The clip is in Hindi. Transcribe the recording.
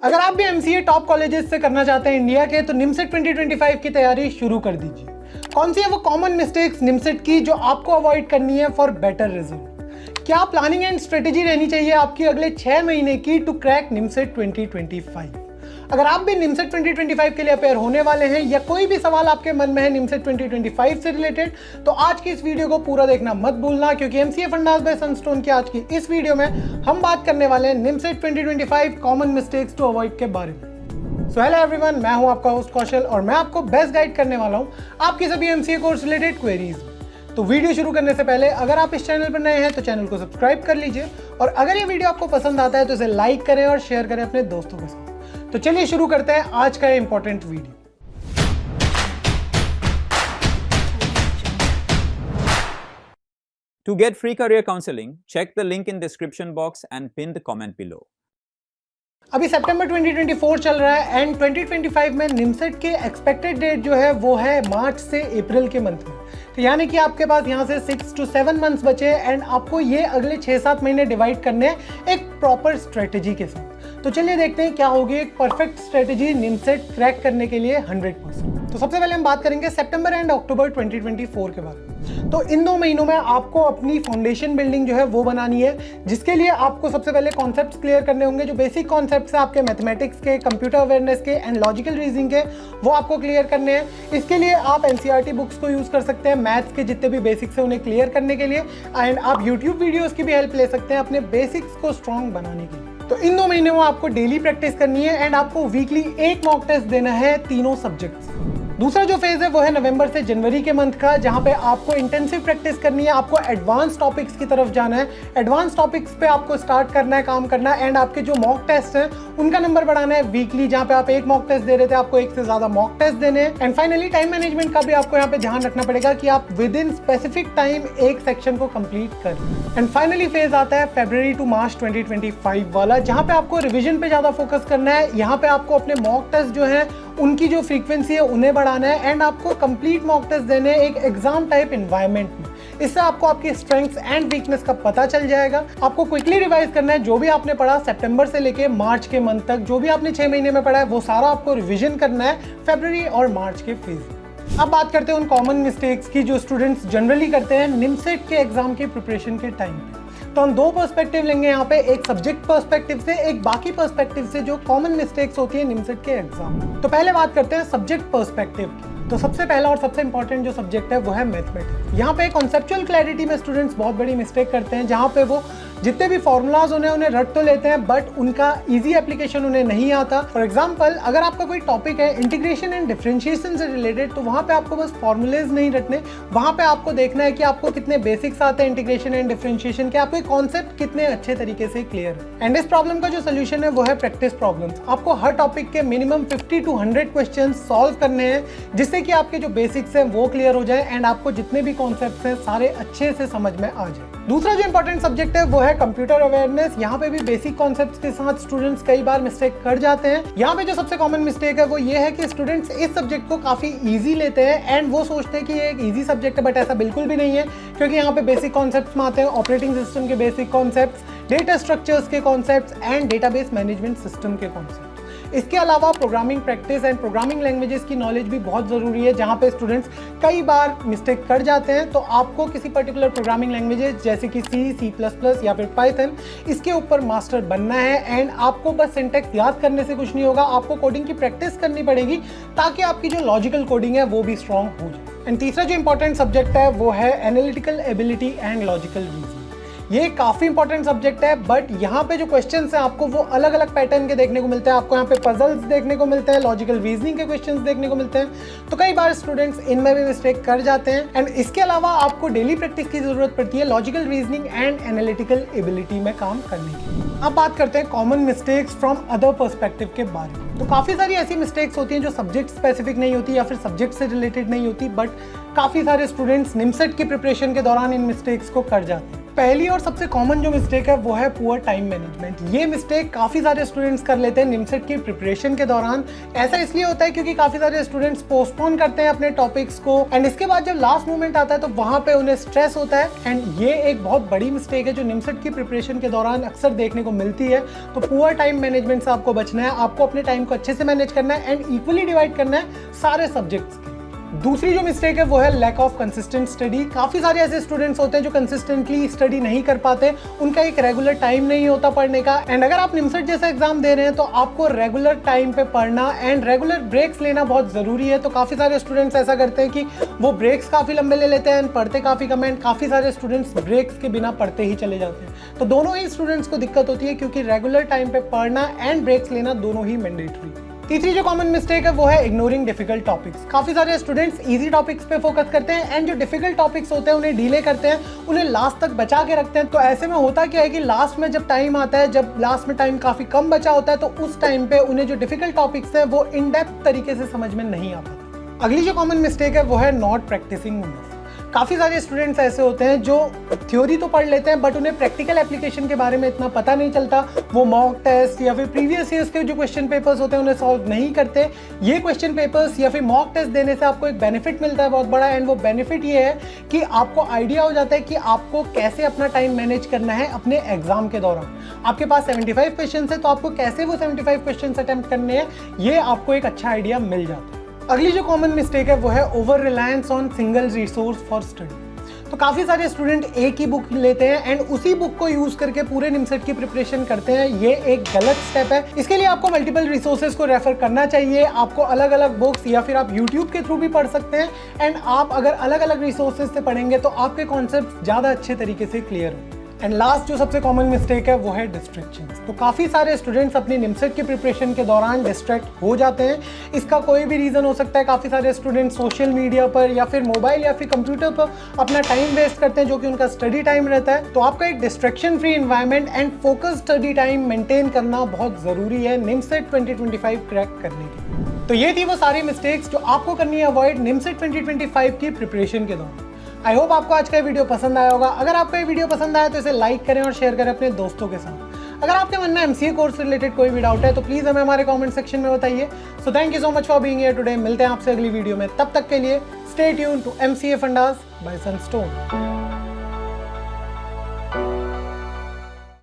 अगर आप भी एमसीए टॉप कॉलेजेस से करना चाहते हैं इंडिया के, तो निमसेट 2025 की तैयारी शुरू कर दीजिए। कौन सी है वो कॉमन मिस्टेक्स निमसेट की जो आपको अवॉइड करनी है फॉर बेटर रिजल्ट? क्या प्लानिंग एंड स्ट्रेटेजी रहनी चाहिए आपकी अगले 6 महीने की टू क्रैक निमसेट 2025? अगर आप भी निमसेट 2025 के लिए अपेयर होने वाले हैं या कोई भी सवाल आपके मन में है निमसेट 2025 से रिलेटेड, तो आज की इस वीडियो को पूरा देखना मत भूलना, क्योंकि एमसीए फंडास बाय सनस्टोन की आज की इस वीडियो में हम बात करने वाले हैं NIMCET 2025 common mistakes to avoid के बारे में। सो हेलो एवरीवन, मैं हूं आपका होस्ट कौशल और मैं आपको बेस्ट गाइड करने वाला हूं आपकी सभी एमसीए कोर्स रिलेटेड क्वेरीज। तो वीडियो शुरू करने से पहले अगर आप इस चैनल पर नए हैं तो चैनल को सब्सक्राइब कर लीजिए, और अगर ये वीडियो आपको पसंद आता है तो इसे लाइक करें और शेयर करें अपने दोस्तों के साथ। तो चलिए शुरू करते हैं आज का important video. To get free career counseling, check the link in description box and pinned comment below. अभी सितंबर 2024 चल रहा है एंड 2025 में निमसेट के एक्सपेक्टेड डेट जो है वो है मार्च से अप्रैल के मंथ में। तो यानी कि आपके पास यहाँ से 6 to 7 मंथ्स बचे एंड आपको ये अगले 6-7 महीने डिवाइड करने हैं एक प्रॉपर स्ट्रेटेजी के साथ। तो चलिए देखते हैं क्या होगी एक परफेक्ट स्ट्रेटेजी निमसेट क्रैक करने के लिए 100%। तो सबसे पहले हम बात करेंगे सितंबर एंड अक्टूबर 2024 के बारे में। तो इन 2 महीनों में आपको अपनी फाउंडेशन बिल्डिंग जो है वो बनानी है, जिसके लिए आपको सबसे पहले कॉन्सेप्ट्स क्लियर करने होंगे। जो बेसिक कॉन्सेप्ट्स हैं आपके मैथमेटिक्स के, कंप्यूटर अवेयरनेस के एंड लॉजिकल रीजनिंग के, वो आपको क्लियर करने हैं। इसके लिए आप एनसीईआरटी बुक्स को यूज कर सकते हैं मैथ्स के जितने भी बेसिक्स हैं उन्हें क्लियर करने के लिए, एंड आप यूट्यूब वीडियोज की भी हेल्प ले सकते हैं अपने बेसिक्स को स्ट्रॉन्ग बनाने के लिए। तो इन 2 महीने में आपको डेली प्रैक्टिस करनी है एंड आपको वीकली एक मॉक टेस्ट देना है तीनों सब्जेक्ट्स। दूसरा जो फेज है वो है नवंबर से जनवरी के मंथ का, जहां पे आपको इंटेंसिव प्रैक्टिस करनी है। आपको एडवांस टॉपिक्स की तरफ जाना है, एडवांस टॉपिक्स पे आपको स्टार्ट करना है, काम करना है, एंड आपके जो मॉक टेस्ट हैं उनका नंबर बढ़ाना है वीकली। जहां पे आप एक मॉक टेस्ट दे रहे थे, आपको एक से ज्यादा मॉक टेस्ट देने हैं। एंड फाइनली टाइम मैनेजमेंट का भी आपको यहाँ पे ध्यान रखना पड़ेगा कि आप विद इन स्पेसिफिक टाइम एक सेक्शन को कंप्लीट करें। एंड फाइनली फेज आता है फरवरी टू मार्च 2025 वाला, जहां पे आपको रिविजन पे ज्यादा फोकस करना है। यहाँ पे आपको अपने मॉक टेस्ट जो है उनकी जो फ्रीक्वेंसी है उन्हें बढ़ाना है एंड आपको कंप्लीट मॉक टेस्ट देने एक एग्जाम टाइप एनवायरनमेंट में। इससे आपको आपकी स्ट्रेंथ्स एंड वीकनेस का पता चल जाएगा। आपको क्विकली रिवाइज करना है जो भी आपने पढ़ा सितंबर से लेके मार्च के मंथ तक, जो भी आपने 6 महीने में पढ़ा है वो सारा आपको रिविजन करना है फरवरी और मार्च के फेज। अब बात करते हैं उन कॉमन मिस्टेक्स की जो स्टूडेंट्स जनरली करते हैं निमसेट के एग्जाम के प्रिपरेशन के टाइम पे। तो हम 2 पर्सपेक्टिव लेंगे यहाँ पे, एक सब्जेक्ट पर्सपेक्टिव से, एक बाकी पर्सपेक्टिव से जो कॉमन मिस्टेक्स होती है निमसेट के एग्जाम में। तो पहले बात करते हैं सब्जेक्ट पर्सपेक्टिव की। तो सबसे पहला और सबसे इंपॉर्टेंट जो सब्जेक्ट है वो है मैथमेटिक्स। यहाँ पे कॉन्सेप्चुअल क्लैरिटी में स्टूडेंट्स बहुत बड़ी मिस्टेक करते हैं, जहाँ पे वो जितने भी फॉर्मूलाज उन्हें रट तो लेते हैं बट उनका इजी एप्लीकेशन उन्हें नहीं आता। फॉर एग्जांपल, अगर आपका कोई टॉपिक है इंटीग्रेशन एंड डिफरेंशिएशन से रिलेटेड, तो वहाँ पे आपको बस फॉर्मूलेज नहीं रटने, वहाँ पे आपको देखना है कि आपको कितने बेसिक्स आते हैं इंटीग्रेशन एंड डिफरेंशिएशन के, आपके कॉन्सेप्ट कितने अच्छे तरीके से क्लियर है। एंड इस प्रॉब्लम का जो सोल्यूशन है वो है प्रैक्टिस प्रॉब्लम्स। आपको हर टॉपिक के मिनिमम 50 to 100 क्वेश्चन सॉल्व करने हैं, जिससे कि आपके जो बेसिक्स हैं वो क्लियर हो जाए एंड आपको जितने भी कॉन्सेप्ट्स हैं सारे अच्छे से समझ में आ जाए। दूसरा जो इंपॉर्टेंट सब्जेक्ट है वो है कंप्यूटर अवेयरनेस। यहाँ पे भी बेसिक कॉन्सेप्ट्स के साथ स्टूडेंट्स कई बार मिस्टेक कर जाते हैं। यहाँ पे जो सबसे कॉमन मिस्टेक है वो ये है कि स्टूडेंट्स इस सब्जेक्ट को काफी इजी लेते हैं एंड वो सोचते हैं कि ये एक इजी सब्जेक्ट है, बट ऐसा बिल्कुल भी नहीं है, क्योंकि यहाँ पे बेसिक कॉन्सेप्ट्स में आते हैं ऑपरेटिंग सिस्टम के बेसिक कॉन्सेप्ट्स, डेटा स्ट्रक्चर्स के concepts and database management system के कॉन्सेप्ट। इसके अलावा programming practice and programming languages की नॉलेज भी बहुत ज़रूरी है, जहाँ पे स्टूडेंट्स कई बार मिस्टेक कर जाते हैं। तो आपको किसी पर्टिकुलर प्रोग्रामिंग लैंग्वेजेस जैसे कि C++ या फिर पाइथन, इसके ऊपर मास्टर बनना है एंड आपको बस सिंटैक्स याद करने से कुछ नहीं होगा, आपको कोडिंग की प्रैक्टिस करनी पड़ेगी ताकि आपकी जो लॉजिकल कोडिंग है वो भी स्ट्रॉन्ग हो जाए। एंड तीसरा जो इंपॉर्टेंट सब्जेक्ट है वो है analytical ability and logical reasoning. ये काफी इंपॉर्टेंट सब्जेक्ट है, बट यहाँ पे जो क्वेश्चंस हैं आपको वो अलग अलग पैटर्न के देखने को मिलते हैं। आपको यहाँ पे पजल्स देखने को मिलते हैं, लॉजिकल रीजनिंग के क्वेश्चंस देखने को मिलते हैं, तो कई बार स्टूडेंट्स इनमें भी मिस्टेक कर जाते हैं। एंड इसके अलावा आपको डेली प्रैक्टिस की जरूरत पड़ती है logical reasoning and analytical ability में काम करने की। अब बात करते हैं common mistakes from other perspective के बारे में। तो काफी सारी ऐसी मिस्टेक्स होती हैं जो सब्जेक्ट स्पेसिफिक नहीं होती या फिर सब्जेक्ट से रिलेटेड नहीं होती, बट काफी सारे स्टूडेंट्स निमसेट की प्रिपरेशन के दौरान इन मिस्टेक्स को कर जाते हैं। पहली और सबसे कॉमन जो मिस्टेक है वो है पुअर टाइम मैनेजमेंट। ये मिस्टेक काफ़ी सारे स्टूडेंट्स कर लेते हैं निमसेट की प्रिपरेशन के दौरान। ऐसा इसलिए होता है क्योंकि काफ़ी सारे स्टूडेंट्स पोस्टपोन करते हैं अपने टॉपिक्स को एंड इसके बाद जब लास्ट मोमेंट आता है तो वहाँ पे उन्हें स्ट्रेस होता है एंड ये एक बहुत बड़ी मिस्टेक है जो निमसेट की प्रिपरेशन के दौरान अक्सर देखने को मिलती है। तो पुअर टाइम मैनेजमेंट से आपको बचना है, आपको अपने टाइम को अच्छे से मैनेज करना है एंड इक्वली डिवाइड करना है सारे सब्जेक्ट्स। दूसरी जो मिस्टेक है वो है लैक ऑफ कंसिस्टेंट स्टडी। काफ़ी सारे ऐसे स्टूडेंट्स होते हैं जो कंसिस्टेंटली स्टडी नहीं कर पाते, उनका एक रेगुलर टाइम नहीं होता पढ़ने का एंड अगर आप निमसेट जैसा एग्जाम दे रहे हैं तो आपको रेगुलर टाइम पे पढ़ना एंड रेगुलर ब्रेक्स लेना बहुत ज़रूरी है। तो काफ़ी सारे स्टूडेंट्स ऐसा करते हैं कि वो ब्रेक्स काफ़ी लंबे ले लेते हैं, पढ़ते काफ़ी कम एंड काफ़ी सारे स्टूडेंट्स ब्रेक्स के बिना पढ़ते ही चले जाते हैं। तो दोनों ही स्टूडेंट्स को दिक्कत होती है क्योंकि रेगुलर टाइम पे पढ़ना एंड ब्रेक्स लेना दोनों ही मैंडेटरी। तीसरी जो कॉमन मिस्टेक है वो है इग्नोरिंग डिफिकल्ट टॉपिक्स। काफ़ी सारे स्टूडेंट्स इजी टॉपिक्स पे फोकस करते हैं एंड जो डिफिकल्ट टॉपिक्स होते हैं उन्हें डिले करते हैं, उन्हें लास्ट तक बचा के रखते हैं। तो ऐसे में होता क्या है कि लास्ट में जब टाइम आता है, जब लास्ट में टाइम काफ़ी कम बचा होता है तो उस टाइम पे उन्हें जो डिफिकल्ट टॉपिक्स हैं वो इन डेप्थ तरीके से समझ में नहीं आ पाता। अगली जो कॉमन मिस्टेक है वो है नॉट प्रैक्टिसिंग इनफ। काफ़ी सारे स्टूडेंट्स ऐसे होते हैं जो थ्योरी तो पढ़ लेते हैं बट उन्हें प्रैक्टिकल एप्लीकेशन के बारे में इतना पता नहीं चलता। वो मॉक टेस्ट या फिर प्रीवियस ईयर्स के जो क्वेश्चन पेपर्स होते हैं उन्हें सॉल्व नहीं करते। ये क्वेश्चन पेपर्स या फिर मॉक टेस्ट देने से आपको एक बेनिफिट मिलता है बहुत बड़ा एंड वो बेनिफिट ये है कि आपको आइडिया हो जाता है कि आपको कैसे अपना टाइम मैनेज करना है अपने एग्जाम के दौरान। आपके पास 75 क्वेश्चन है तो आपको कैसे वो 75 क्वेश्चन अटेम्प्ट करने हैं ये आपको एक अच्छा आइडिया मिल जाता है। अगली जो कॉमन मिस्टेक है वो है over reliance on single resource for study. तो काफ़ी सारे स्टूडेंट एक ही बुक लेते हैं एंड उसी बुक को यूज़ करके पूरे निमसेट की प्रिपरेशन करते हैं। ये एक गलत स्टेप है। इसके लिए आपको मल्टीपल रिसोर्सेज को रेफर करना चाहिए। आपको अलग अलग बुक्स या फिर आप यूट्यूब के थ्रू भी पढ़ सकते हैं एंड आप अगर अलग अलग रिसोर्सेज से पढ़ेंगे तो आपके कॉन्सेप्ट ज़्यादा अच्छे तरीके से क्लियर हो। एंड लास्ट जो सबसे कॉमन मिस्टेक है वो है डिस्ट्रैक्शंस। तो काफ़ी सारे स्टूडेंट्स अपनी निमसेट की प्रिपरेशन के दौरान डिस्ट्रैक्ट हो जाते हैं। इसका कोई भी रीज़न हो सकता है। काफ़ी सारे स्टूडेंट्स सोशल मीडिया पर या फिर मोबाइल या फिर कंप्यूटर पर अपना टाइम वेस्ट करते हैं जो कि उनका स्टडी टाइम रहता है। तो आपका एक distraction free environment and focus study time maintain करना बहुत ज़रूरी है निमसेट 2025 क्रैक करने के। तो ये थी वो सारी मिस्टेक्स जो आपको करनी है अवॉइड निमसेट 2025 की प्रिपरेशन के दौरान। आई होप आपको आज का ये वीडियो पसंद आया होगा। अगर आपको ये वीडियो पसंद आया तो इसे लाइक करें और शेयर करें अपने दोस्तों के साथ। अगर आपके मन में एमसीए कोर्स से रिलेटेड कोई भी डाउट है तो प्लीज़ हमें हमारे कमेंट सेक्शन में बताइए। So thank you so much for being here today. मिलते हैं आपसे अगली वीडियो में, तब तक के लिए stay tuned to MCA fundas by Sunstone.